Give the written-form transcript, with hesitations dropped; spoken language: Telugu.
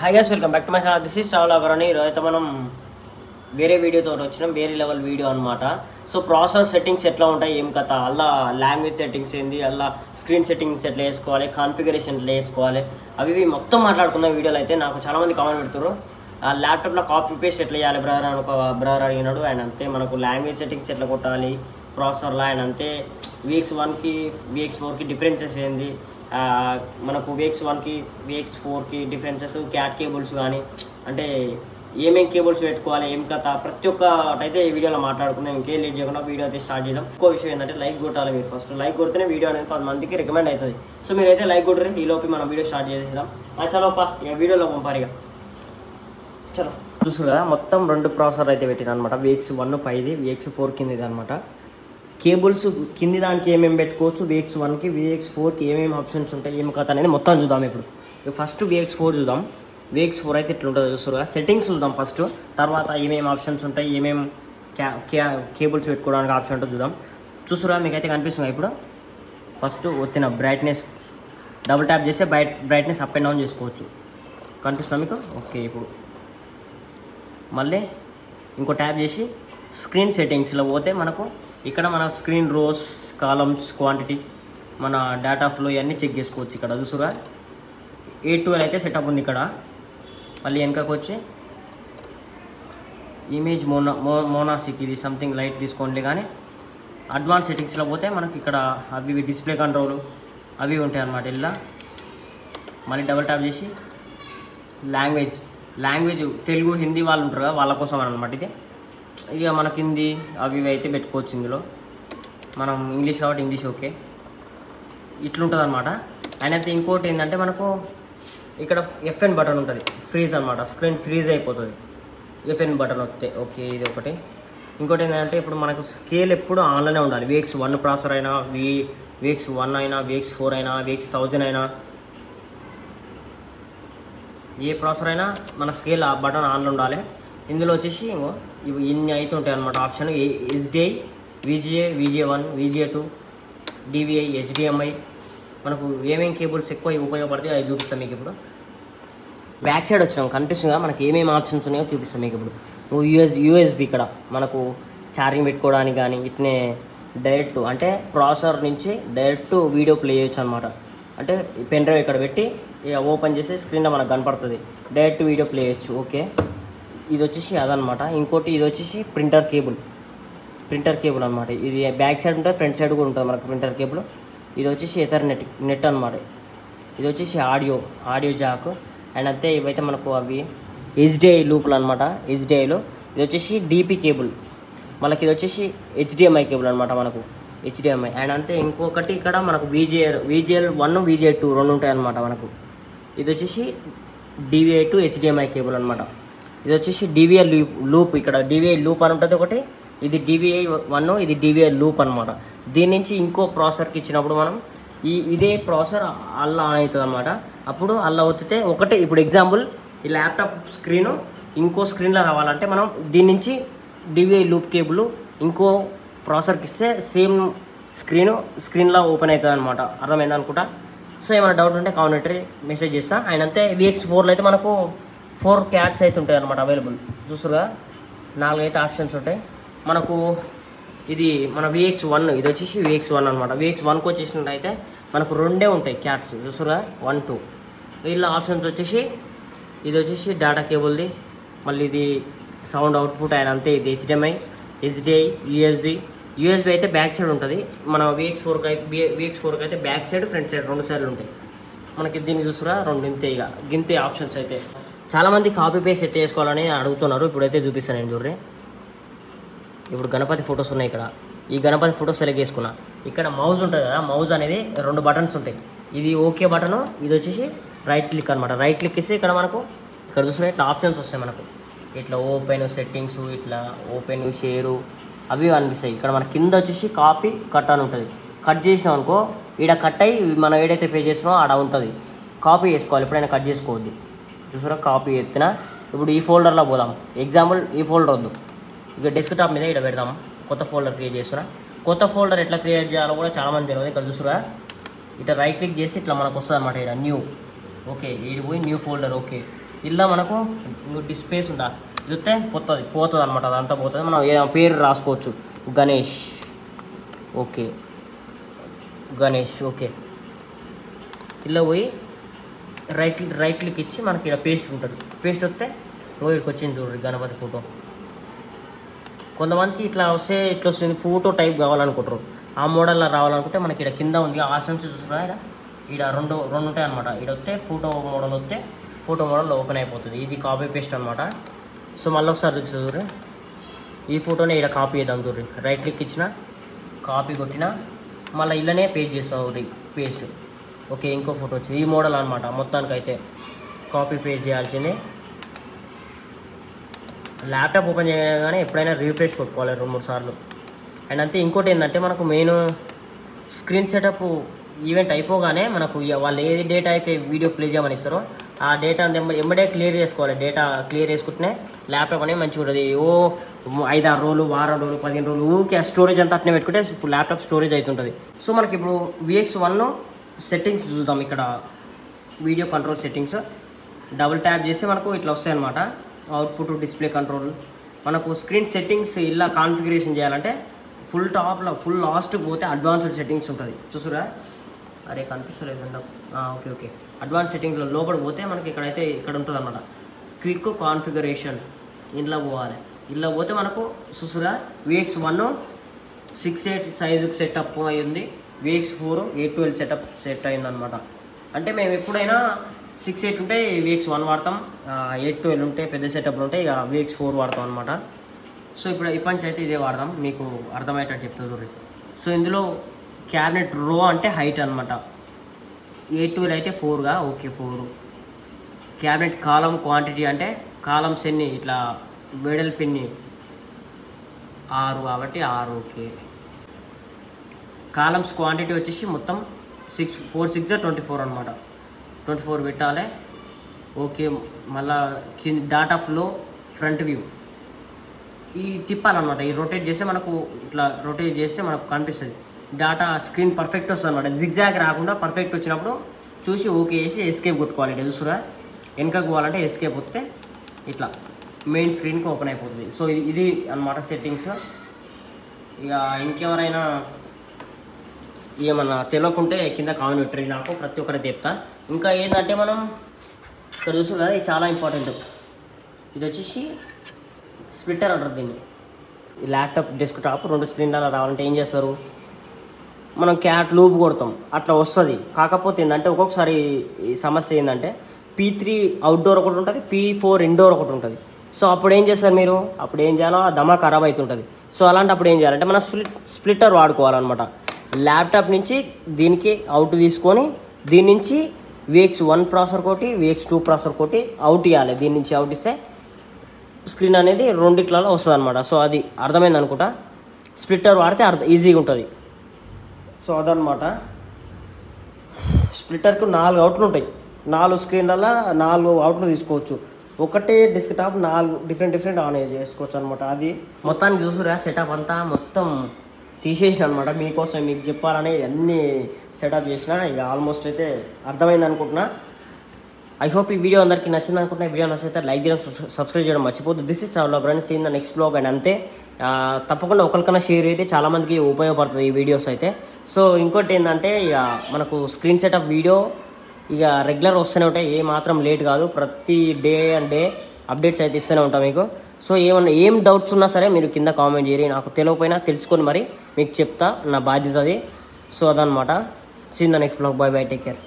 Hi guys, welcome back to my channel. This is Travel Agarani. ఈరోజైతే మనం వేరే వీడియోతో వచ్చినాం, వేరే లెవెల్ వీడియో అనమాట. సో ప్రాసెస్ సెట్టింగ్స్ ఎట్లా ఉంటాయి, ఏం కథ, అలా లాంగ్వేజ్ సెట్టింగ్స్ ఏంది, అలా స్క్రీన్ సెట్టింగ్స్ ఎట్లా వేసుకోవాలి, కాన్ఫిగరేషన్ ఎట్లా వేసుకోవాలి, అవి మొత్తం మాట్లాడుకున్న వీడియోలు అయితే నాకు చాలామంది కామెంట్ పెడుతున్నారు. ఆ ల్యాప్టాప్లో కాపీ పేస్ట్ ఎట్లా చేయాలి బ్రదర్ అని ఒక బ్రదర్ అడిగినాడు. అండ్ అంతే మనకు లాంగ్వేజ్ సెట్టింగ్స్ ఎట్లా కొట్టాలి ప్రాసెసర్లో, అండ్ అంతే VX1కి VX4కి డిఫరెన్సెస్ ఏంది, మనకు VX1కి VX4కి డిఫరెన్సెస్, క్యాట్ కేబుల్స్ కానీ అంటే ఏమేం కేబుల్స్ పెట్టుకోవాలి, ఏం కథ, ప్రతి ఒక్కటైతే ఈ వీడియోలో మాట్లాడుకున్నాం. ఇంకేం లేట్ చేయకుండా వీడియో అయితే స్టార్ట్ చేయడం. ఇంకో విషయం ఏంటంటే లైక్ కొట్టాలి. మీరు ఫస్ట్ లైక్ కొడితేనే వీడియో అనేది 10 మందికి రికమెండ్ అవుతుంది. సో మీరైతే లైక్ కొట్టరు. ఈ లోపు మనం వీడియో స్టార్ట్ చేసేద్దాం. చలోపా ఇక వీడియోలో పంపారిగా చలో. చూసు కదా మొత్తం 2 ప్రాసెసర్ అయితే పెట్టిన అనమాట. VX1 పైది, VX4 కిందిది అనమాట. కేబుల్స్ కింది దానికి ఏమేమి పెట్టుకోవచ్చు, VX1కి VX4కి ఏమేమి ఆప్షన్స్ ఉంటాయి, ఏం కథ అనేది మొత్తం చూద్దాం. ఇప్పుడు ఫస్ట్ VX4 చూద్దాం. VX4 అయితే ఇట్లా ఉంటుందో చూస్తురుగా. సెట్టింగ్స్ చూద్దాం ఫస్ట్, తర్వాత ఏమేమి ఆప్షన్స్ ఉంటాయి, ఏమేమి కేబుల్స్ పెట్టుకోవడానికి ఆప్షన్ ఉంటుందో చూద్దాం. చూస్తురుగా మీకైతే కనిపిస్తుంది. ఇప్పుడు ఫస్ట్ వచ్చిన బ్రైట్నెస్ డబుల్ ట్యాప్ చేస్తే బ్రైట్నెస్ అప్ అండ్ డౌన్ చేసుకోవచ్చు. కనిపిస్తుందా మీకు? ఓకే. ఇప్పుడు మళ్ళీ ఇంకో ట్యాప్ చేసి స్క్రీన్ సెట్టింగ్స్లో పోతే మనకు ఇక్కడ మన స్క్రీన్ రోస్, కాలమ్స్, క్వాంటిటీ, మన డేటా ఫ్లో ఇవన్నీ చెక్ చేసుకోవచ్చు. ఇక్కడ చూసుగా A12 అయితే సెటప్ ఉంది ఇక్కడ. మళ్ళీ వెనకకు వచ్చి ఇమేజ్ మోనాసిక్, ఇది సంథింగ్ లైట్ తీసుకోండి. కానీ అడ్వాన్స్ సెట్టింగ్స్లో పోతే మనకి ఇక్కడ అవి డిస్ప్లే కంట్రోల్ అవి ఉంటాయి అన్నమాట. ఇలా మళ్ళీ డబుల్ ట్యాప్ చేసి లాంగ్వేజ్ తెలుగు, హిందీ వాళ్ళు ఉంటారు కదా, వాళ్ళ కోసం అనమాట ఇది. ఇక మనకి హిందీ అవి అయితే పెట్టుకోవచ్చు. ఇందులో మనం ఇంగ్లీష్ కాబట్టి ఇంగ్లీష్ ఓకే, ఇట్లుంటుంది అనమాట. అండ్ అయితే ఇంకోటి ఏంటంటే మనకు ఇక్కడ FN బటన్ ఉంటుంది, ఫ్రీజ్ అనమాట. స్క్రీన్ ఫ్రీజ్ అయిపోతుంది FN బటన్ వస్తే. ఓకే, ఇది ఒకటి. ఇంకోటి ఏంటంటే ఇప్పుడు మనకు స్కేల్ ఎప్పుడు ఆన్లోనే ఉండాలి. VX1 ప్రాసెసర్ అయినా, VX1 అయినా, VX4 అయినా, VX1000 అయినా, ఏ ప్రాసెసర్ అయినా మన స్కేల్ ఆ బటన్ ఆన్లో ఉండాలి. ఇందులో వచ్చేసి ఇవి ఇన్ని అయితే ఉంటాయి అన్నమాట option. SDI, VGA, VGA1, VGA2, DVI, HDMI, మనకు ఏమేమి కేబుల్స్ ఎక్కువ ఉపయోగపడతాయి అవి చూపిస్తాం మీకు. ఇప్పుడు బ్యాక్ సైడ్ వచ్చినాం, కనిపిస్తుందా మనకి ఏమేమి ఆప్షన్స్ ఉన్నాయో చూపిస్తాం మీకు. ఇప్పుడు USB ఇక్కడ మనకు ఛార్జింగ్ పెట్టుకోవడానికి కానీ, ఇట్నే డైరెక్ట్ అంటే ప్రాసెసర్ నుంచి డైరెక్ట్ వీడియో ప్లే చేయొచ్చు అనమాట. అంటే పెన్ డ్రైవ్ ఇక్కడ పెట్టి ఓపెన్ చేసి స్క్రీన్లో మనకు కనపడుతుంది, డైరెక్ట్ వీడియో ప్లే చేయొచ్చు. ఓకే, ఇది వచ్చేసి అదనమాట. ఇంకోటి ఇది వచ్చేసి ప్రింటర్ కేబుల్ అనమాట. ఇది బ్యాక్ సైడ్ ఉంటుంది, ఫ్రంట్ సైడ్ కూడా ఉంటుంది మనకు ప్రింటర్ కేబుల్. ఇది వచ్చేసి ఎథర్నెట్ నెట్ అనమాట. ఇది వచ్చేసి ఆడియో జాక్. అండ్ అంతే ఇవైతే మనకు అవి HDI లూపులు అనమాట. HDIలో ఇది వచ్చేసి DP కేబుల్, మనకి ఇది వచ్చేసి HDMI కేబుల్ అనమాట, మనకు HDMI. అండ్ అంతే ఇంకొకటి ఇక్కడ మనకు VGL1, VGL2 రెండు ఉంటాయి అనమాట మనకు. ఇది వచ్చేసి DVI to HDMI కేబుల్ అనమాట. ఇది వచ్చేసి DVI లూప్, ఇక్కడ DVI లూప్ అని ఉంటుంది ఒకటి. ఇది DVI1, ఇది DVI లూప్ అనమాట. దీని నుంచి ఇంకో ప్రాసెసర్కి ఇచ్చినప్పుడు మనం ఇదే ప్రాసెసర్ అల్లా ఆన్ అవుతుంది అనమాట. అప్పుడు అల్లా ఒత్తితే ఒకటే, ఇప్పుడు ఎగ్జాంపుల్ ఈ ల్యాప్టాప్ స్క్రీను ఇంకో స్క్రీన్లో రావాలంటే మనం దీని నుంచి DVI లూప్ కేబుల్ ఇంకో ప్రాసెసర్కి ఇస్తే సేమ్ స్క్రీన్లో ఓపెన్ అవుతుంది అనమాట. అర్థమైంది అనుకుంటా. సో ఏమైనా డౌట్ ఉంటే కామెంటరీ మెసేజ్ చేస్తా. అండ్ అంతే VX4లో అయితే మనకు 4 క్యాట్స్ అయితే ఉంటాయి అనమాట అవైలబుల్. చూస్తుగా 4 అయితే ఆప్షన్స్ ఉంటాయి మనకు. ఇది మన VX1, ఇది వచ్చేసి VX1 అనమాట. VX1కి వచ్చేసినట్టయితే మనకు 2 ఉంటాయి క్యాట్స్. చూస్తుగా 1, 2 వీళ్ళ ఆప్షన్స్ వచ్చేసి ఇది వచ్చేసి డేటా కేబుల్ది, మళ్ళీ ఇది సౌండ్ అవుట్పుట్. అండ్ అంతే ఇది HDMI, SDI, USB అయితే బ్యాక్ సైడ్ ఉంటుంది. మన VX4కి అయితే బ్యాక్ సైడ్, ఫ్రంట్ సైడ్ 2 సైడ్లు ఉంటాయి మనకి. దీన్ని చూస్తురా 2 గింతే ఆప్షన్స్ అయితే. చాలామంది కాపీ పేస్ట్ సెట్ చేసుకోవాలని అడుగుతున్నారు. ఇప్పుడైతే చూపిస్తాను నేను. చూడరే, ఇప్పుడు గణపతి ఫొటోస్ ఉన్నాయి ఇక్కడ. ఈ గణపతి ఫొటోస్ సెలెక్ట్ చేసుకున్నా. ఇక్కడ మౌజ్ ఉంటుంది కదా, మౌజ్ అనేది 2 బటన్స్ ఉంటాయి. ఇది ఓకే బటను, ఇది వచ్చేసి రైట్ క్లిక్ అనమాట. రైట్ క్లిక్ ఇస్తే ఇక్కడ మనకు ఇక్కడ చూస్తున్నా ఇట్లా ఆప్షన్స్ వస్తాయి మనకు. ఇట్లా ఓపెన్, సెట్టింగ్స్, ఇట్లా ఓపెన్, షేరు అవి అనిపిస్తాయి. ఇక్కడ మన కింద వచ్చేసి కాపీ, కట్ అని ఉంటుంది. కట్ చేసినాం అనుకో, ఈడ కట్ అయ్యి మనం ఏదైతే పే చేసినామో ఆడ ఉంటుంది. కాపీ చేసుకోవాలి, ఎప్పుడైనా కట్ చేసుకోవద్దు. చూసారా కాపీ ఎత్తిన. ఇప్పుడు ఈ ఫోల్డర్లో పోదాం. ఎగ్జాంపుల్ ఈ ఫోల్డర్ వద్దు, ఇక డెస్క్టాప్ మీద ఇక్కడ పెడదాం. కొత్త ఫోల్డర్ క్రియేట్ చేస్తున్నా. కొత్త ఫోల్డర్ ఎట్లా క్రియేట్ చేయాలో కూడా చాలామంది తెలియదు. ఇక్కడ చూసారా ఇట్లా రైట్ క్లిక్ చేసి ఇట్లా మనకు వస్తుంది అన్నమాట. ఇక్కడ న్యూ, ఓకే, ఇది పోయి న్యూ ఫోల్డర్. ఓకే, ఇలా మనకు డిస్ప్లేస్ ఉందా చూస్తే పోతుంది అనమాట, అదంతా పోతుంది. మనం పేరు రాసుకోవచ్చు, గణేష్. ఓకే గణేష్. ఓకే ఇలా పోయి రైట్ క్లిక్ ఇచ్చి మనకి ఇక్కడ పేస్ట్ ఉంటుంది. పేస్ట్ వస్తే ఇక్కడికి వచ్చింది చూడండి గణపతి ఫోటో. కొంతమందికి ఇట్లా వస్తుంది, ఫోటో టైప్ కావాలనుకుంటారు. ఆ మోడల్లో రావాలనుకుంటే మనకి ఇక్కడ కింద ఉంది ఆప్షన్స్ చూస్తున్నారా, ఇక్కడ రెండు ఉంటాయి అనమాట. ఇక్కడ వస్తే ఫోటో మోడల్ వస్తే ఫోటో మోడల్ ఓపెన్ అయిపోతుంది. ఇది కాపీ పేస్ట్ అనమాట. సో మళ్ళీ ఒకసారి చూపిస్తుంది చూడండి, ఈ ఫోటోని ఇక్కడ కాపీ చేద్దాం చూడండి. రైట్ క్లిక్ ఇచ్చిన, కాపీ కొట్టిన, మళ్ళీ ఇలానే పేస్ట్ చేస్తాం పేస్ట్. ఓకే ఇంకో ఫోటో వచ్చింది, ఈ మోడల్ అనమాట. మొత్తానికైతే కాపీ పేస్ట్ చేయాల్సిందే. ల్యాప్టాప్ ఓపెన్ చేయగానే ఎప్పుడైనా రీఫ్రెష్ కొట్టుకోవాలి 2-3 సార్లు. అండ్ అంతే. ఇంకోటి ఏంటంటే మనకు మెయిన్ స్క్రీన్ సెటప్ ఈవెంట్ అయిపోగానే మనకు వాళ్ళు ఏ డేటా అయితే వీడియో ప్లే చేయమని ఇస్తారో ఆ డేటా ఎంబడే క్లియర్ చేసుకోవాలి. డేటా క్లియర్ చేసుకుంటేనే ల్యాప్టాప్ అనేది మంచిగా ఉంటుంది. 5-6 రోజులు, వారం రోజులు, 15 రోజులు ఊరికే స్టోరేజ్ అంతా అట్నే పెట్టుకుంటే ల్యాప్టాప్ స్టోరేజ్ అవుతుంటుంది. సో మనకి ఇప్పుడు VX1 సెట్టింగ్స్ చూద్దాం. ఇక్కడ video control settings double tap చేస్తే మనకు ఇట్లా వస్తాయి అన్నమాట. Output, display control. మనకు స్క్రీన్ సెట్టింగ్స్ ఇలా కాన్ఫిగరేషన్ చేయాలంటే ఫుల్ టాప్లో ఫుల్ లాస్ట్కి పోతే అడ్వాన్స్డ్ సెట్టింగ్స్ ఉంటుంది. చూసురా, అరే కనిపిస్తలేదు అండి. ఓకే అడ్వాన్స్ సెట్టింగ్లో లోపల పోతే మనకి ఇక్కడ ఉంటుంది అన్నమాట. క్విక్ కాన్ఫిగరేషన్ ఇంట్లో పోవాలి. ఇంట్లో పోతే మనకు చూసురా VX1 6.8 సైజుకి సెటప్ అయ్యింది. VX4 812 సెట్ అయిందనమాట. అంటే మేము ఎప్పుడైనా 6.8 ఉంటే VX1 వాడతాం, 812 ఉంటే పెద్ద సెటప్లు ఉంటే ఇక VX4 వాడతాం అనమాట. సో ఇప్పుడు ఇప్పటి నుంచి అయితే ఇదే వాడదాం, మీకు అర్థమయ్యేటట్టు చెప్తా చూడండి. సో ఇందులో క్యాబినెట్ రో అంటే హైట్ అనమాట. 812 అయితే 4గా, ఓకే 4. క్యాబినెట్ కాలం క్వాంటిటీ అంటే కాలమ్స్ ఎన్ని, ఇట్లా వెడల్పిన్ని 6 కాబట్టి 6. ఓకే కాలమ్స్ క్వాంటిటీ వచ్చేసి మొత్తం 4 6 24 అనమాట. 24 పెట్టాలి. ఓకే మళ్ళీ డాటా ఫ్లో ఫ్రంట్ వ్యూ ఈ తిప్పాలన్నమాట. ఈ రొటేట్ చేస్తే మనకు ఇట్లా రొటేట్ చేస్తే మనకు కనిపిస్తుంది డాటా స్క్రీన్ పర్ఫెక్ట్ వస్తుంది అనమాట. జిగ్జాగ్ రాకుండా పర్ఫెక్ట్ వచ్చినప్పుడు చూసి ఓకే చేసి ఎస్కేప్ కొట్టుకోవాలి. తెలుసురా, వెనకకు పోవాలంటే ఎస్కేప్ వస్తే ఇట్లా మెయిన్ స్క్రీన్కి ఓపెన్ అయిపోతుంది. సో ఇది అన్నమాట సెట్టింగ్స్. ఇక ఇంకెవరైనా ఏమన్నా తెలియకుంటే కింద కామెంట్ పెట్టండి, నాకు ప్రతి ఒక్కటి చెప్తా. ఇంకా ఏంటంటే మనం ఇక్కడ చూస్తుంది కదా, ఇది చాలా ఇంపార్టెంట్. ఇది వచ్చేసి స్ప్లిట్టర్ అంటారు దీన్ని. ఈ ల్యాప్టాప్ డెస్క్టాప్ 2 స్క్రీన్లలో రావాలంటే ఏం చేస్తారు, మనం క్యాట్ లూప్ కొడతాం అట్లా వస్తుంది. కాకపోతే ఏంటంటే ఒక్కొక్కసారి ఈ సమస్య ఏంటంటే P3 అవుట్డోర్ ఒకటి ఉంటుంది, P4 ఇండోర్ ఒకటి ఉంటుంది. సో అప్పుడు ఏం చేస్తారు మీరు, అప్పుడు ఏం చేయాలో ఆ దమా ఖరాబ్ అవుతుంటుంది. సో అలాంటప్పుడు ఏం చేయాలంటే మనం స్ప్లిట్టర్ వాడుకోవాలన్నమాట. ల్యాప్టాప్ నుంచి దీనికి అవుట్ తీసుకొని దీని నుంచి VX1 ప్రాసెసర్ కోటి, VX2 ప్రాసెసర్ కోటి అవుట్ ఇవ్వాలి. దీని నుంచి అవుట్ ఇస్తే స్క్రీన్ అనేది రెండిట్లలో వస్తుంది అనమాట. సో అది అర్థమైంది అనుకుంటా. స్ప్లిట్టర్ వాడితే ఈజీగా ఉంటుంది. సో అదనమాట. స్ప్లిట్టర్కు 4 అవుట్లు ఉంటాయి. 4 స్క్రీన్లలో 4 అవుట్లు తీసుకోవచ్చు. ఒకటే డెస్క్టాప్ 4 డిఫరెంట్ ఆన్ చేసుకోవచ్చు అనమాట. అది మొత్తానికి చూసురా సెటప్ అంతా మొత్తం తీసేసిన అనమాట. మీకోసం మీకు చెప్పాలని అన్నీ సెటప్ చేసిన. ఇక ఆల్మోస్ట్ అయితే అర్థమైంది అనుకుంటున్నా. ఐ హోప్ ఈ వీడియో అందరికీ నచ్చింది అనుకుంటున్నా. ఈ వీడియో నచ్చితే లైక్ చేయడం, సబ్స్క్రైబ్ చేయడం మర్చిపోద్దు. దిస్ ఇస్ చాలా friends in the next blog. And అంతే, తప్పకుండా ఒకరికన్నా షేర్ అయితే చాలామందికి ఉపయోగపడుతుంది ఈ వీడియోస్ అయితే. సో ఇంకోటి ఏంటంటే ఇక మనకు స్క్రీన్ సెటప్ వీడియో ఇక రెగ్యులర్ వస్తూనే ఉంటాయి, ఏ మాత్రం లేట్ కాదు. ప్రతి డే అండ్ డే అప్డేట్స్ అయితే ఇస్తూనే ఉంటాం మీకు. సో ఏం డౌట్స్ ఉన్నా సరే మీరు కింద కామెంట్ చేయరు, నాకు తెలియకపోయినా తెలుసుకొని మరి మీకు చెప్తా, నా బాధ్యత అది. సో అదనమాట. See in the next blog. Bye bye, take care.